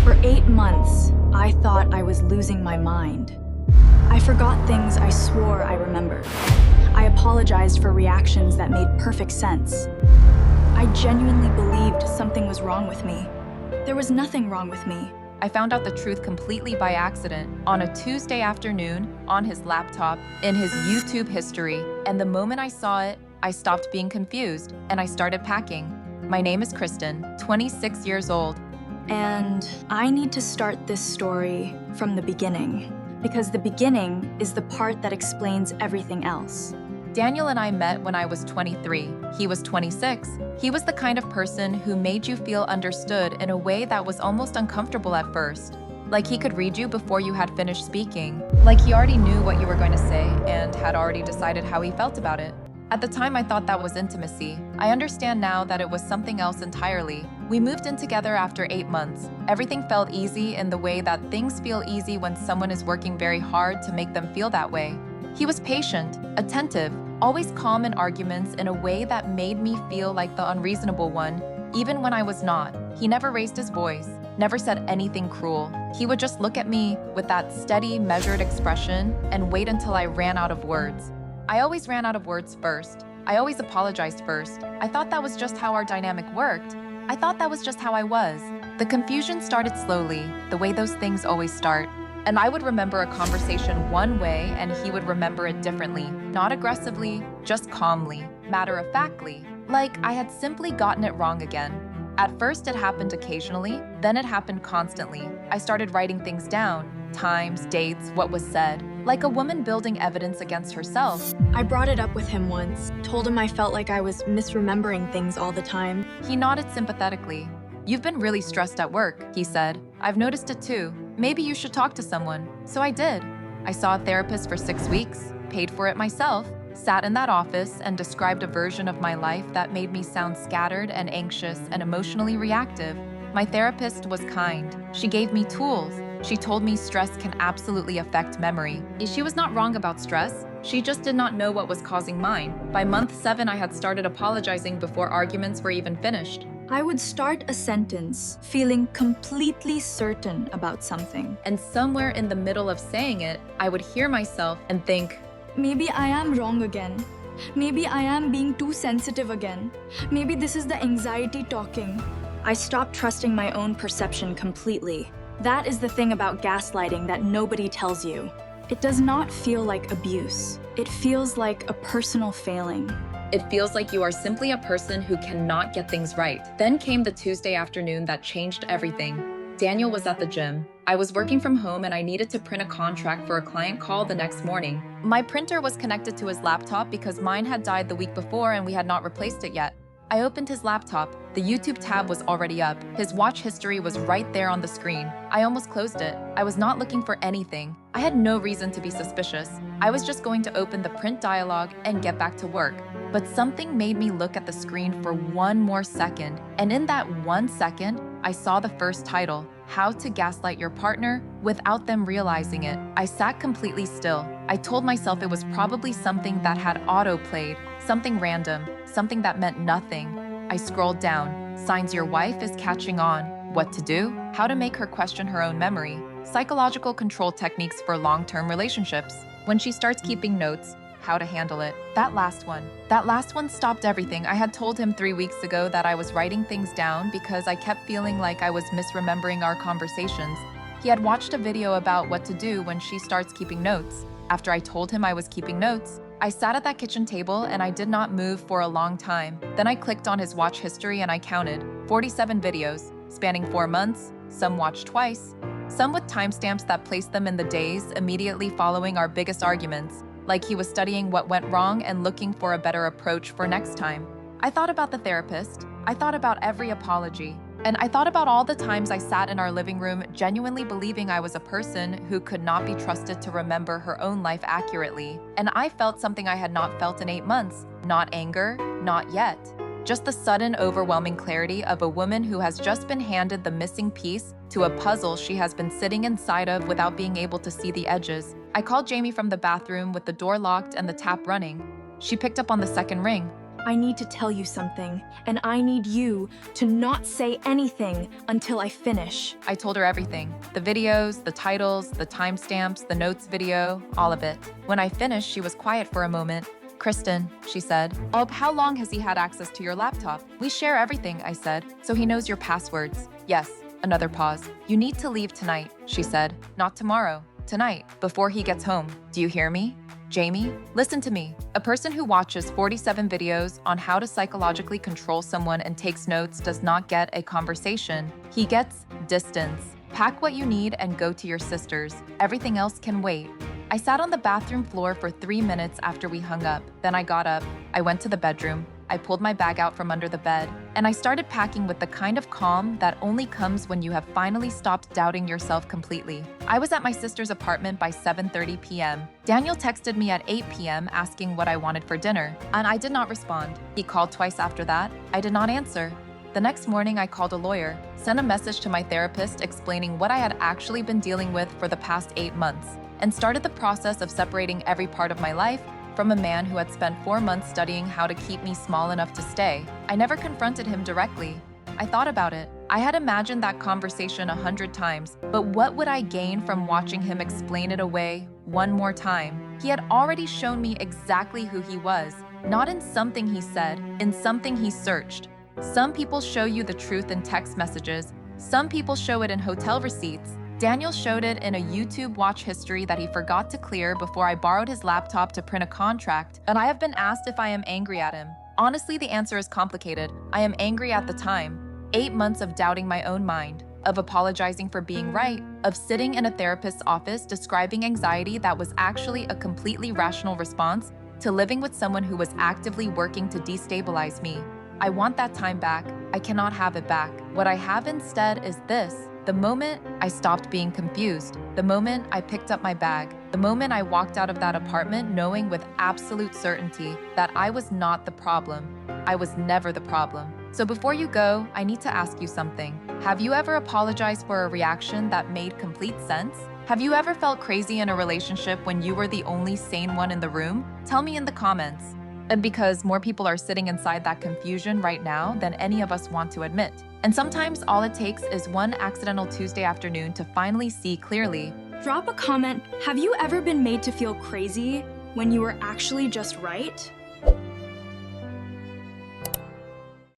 For 8 months, I thought I was losing my mind. I forgot things I swore I remembered. I apologized for reactions that made perfect sense. I genuinely believed something was wrong with me. There was nothing wrong with me. I found out the truth completely by accident on a Tuesday afternoon on his laptop in his YouTube history, and the moment I saw it, I stopped being confused and I started packing. My name is Kristen, 26 years old. And I need to start this story from the beginning, because the beginning is the part that explains everything else. Daniel and I met when I was 23. He was 26. He was the kind of person who made you feel understood in a way that was almost uncomfortable at first. Like he could read you before you had finished speaking. Like he already knew what you were going to say and had already decided how he felt about it. At the time, I thought that was intimacy. I understand now that it was something else entirely. We moved in together after 8 months. Everything felt easy in the way that things feel easy when someone is working very hard to make them feel that way. He was patient, attentive, always calm in arguments in a way that made me feel like the unreasonable one, even when I was not. He never raised his voice, never said anything cruel. He would just look at me with that steady, measured expression and wait until I ran out of words. I always ran out of words first. I always apologized first. I thought that was just how our dynamic worked. I thought that was just how I was. The confusion started slowly, the way those things always start. And I would remember a conversation one way and he would remember it differently. Not aggressively, just calmly, matter-of-factly, like I had simply gotten it wrong again. At first it happened occasionally, then it happened constantly. I started writing things down, times, dates, what was said, like a woman building evidence against herself. I brought it up with him once, told him I felt like I was misremembering things all the time. He nodded sympathetically. "You've been really stressed at work," he said. "I've noticed it too. Maybe you should talk to someone." So I did. I saw a therapist for 6 weeks, paid for it myself, sat in that office and described a version of my life that made me sound scattered and anxious and emotionally reactive. My therapist was kind. She gave me tools. She told me stress can absolutely affect memory. She was not wrong about stress. She just did not know what was causing mine. By month 7, I had started apologizing before arguments were even finished. I would start a sentence feeling completely certain about something. And somewhere in the middle of saying it, I would hear myself and think, Maybe I am wrong again. Maybe I am being too sensitive again. Maybe this is the anxiety talking. I stopped trusting my own perception completely. That is the thing about gaslighting that nobody tells you. It does not feel like abuse. It feels like a personal failing. It feels like you are simply a person who cannot get things right. Then came the Tuesday afternoon that changed everything. Daniel was at the gym. I was working from home and I needed to print a contract for a client call the next morning. My printer was connected to his laptop because mine had died the week before and we had not replaced it yet. I opened his laptop. The YouTube tab was already up. His watch history was right there on the screen. I almost closed it. I was not looking for anything. I had no reason to be suspicious. I was just going to open the print dialogue and get back to work. But something made me look at the screen for one more second. And in that 1 second, I saw the first title, How to Gaslight Your Partner Without Them Realizing It. I sat completely still. I told myself it was probably something that had auto-played, something random, something that meant nothing. I scrolled down. Signs your wife is catching on. What to do? How to make her question her own memory. Psychological control techniques for long-term relationships. When she starts keeping notes, how to handle it. That last one stopped everything. I had told him 3 weeks ago that I was writing things down because I kept feeling like I was misremembering our conversations. He had watched a video about what to do when she starts keeping notes. After I told him I was keeping notes, I sat at that kitchen table and I did not move for a long time. Then I clicked on his watch history and I counted 47 videos, spanning 4 months, some watched twice, some with timestamps that placed them in the days immediately following our biggest arguments, like he was studying what went wrong and looking for a better approach for next time. I thought about the therapist, I thought about every apology, and I thought about all the times I sat in our living room genuinely believing I was a person who could not be trusted to remember her own life accurately. And I felt something I had not felt in 8 months. Not anger, not yet. Just the sudden, overwhelming clarity of a woman who has just been handed the missing piece to a puzzle she has been sitting inside of without being able to see the edges. I called Jamie from the bathroom with the door locked and the tap running. She picked up on the second ring. I need to tell you something, and I need you to not say anything until I finish. I told her everything. The videos, the titles, the timestamps, the notes video, all of it. When I finished, she was quiet for a moment. Kristen, she said. Oh, how long has he had access to your laptop? We share everything, I said, so he knows your passwords. Yes, another pause. You need to leave tonight, she said. Not tomorrow, tonight, before he gets home. Do you hear me? Jamie, listen to me. A person who watches 47 videos on how to psychologically control someone and takes notes does not get a conversation. He gets distance. Pack what you need and go to your sister's. Everything else can wait. I sat on the bathroom floor for 3 minutes after we hung up. Then I got up. I went to the bedroom. I pulled my bag out from under the bed, and I started packing with the kind of calm that only comes when you have finally stopped doubting yourself completely. I was at my sister's apartment by 7:30 p.m. Daniel texted me at 8 p.m. asking what I wanted for dinner, and I did not respond. He called twice after that. I did not answer. The next morning, I called a lawyer, sent a message to my therapist explaining what I had actually been dealing with for the past 8 months, and started the process of separating every part of my life from a man who had spent 4 months studying how to keep me small enough to stay. I never confronted him directly. I thought about it. I had imagined that conversation 100 times, but what would I gain from watching him explain it away one more time? He had already shown me exactly who he was, not in something he said, in something he searched. Some people show you the truth in text messages. Some people show it in hotel receipts. Daniel showed it in a YouTube watch history that he forgot to clear before I borrowed his laptop to print a contract, and I have been asked if I am angry at him. Honestly, the answer is complicated. I am angry at the time. 8 months of doubting my own mind, of apologizing for being right, of sitting in a therapist's office describing anxiety that was actually a completely rational response to living with someone who was actively working to destabilize me. I want that time back. I cannot have it back. What I have instead is this. The moment I stopped being confused, the moment I picked up my bag, the moment I walked out of that apartment knowing with absolute certainty that I was not the problem. I was never the problem. So before you go, I need to ask you something. Have you ever apologized for a reaction that made complete sense? Have you ever felt crazy in a relationship when you were the only sane one in the room? Tell me in the comments. Because more people are sitting inside that confusion right now than any of us want to admit. And sometimes all it takes is one accidental Tuesday afternoon to finally see clearly. Drop a comment. Have you ever been made to feel crazy when you were actually just right?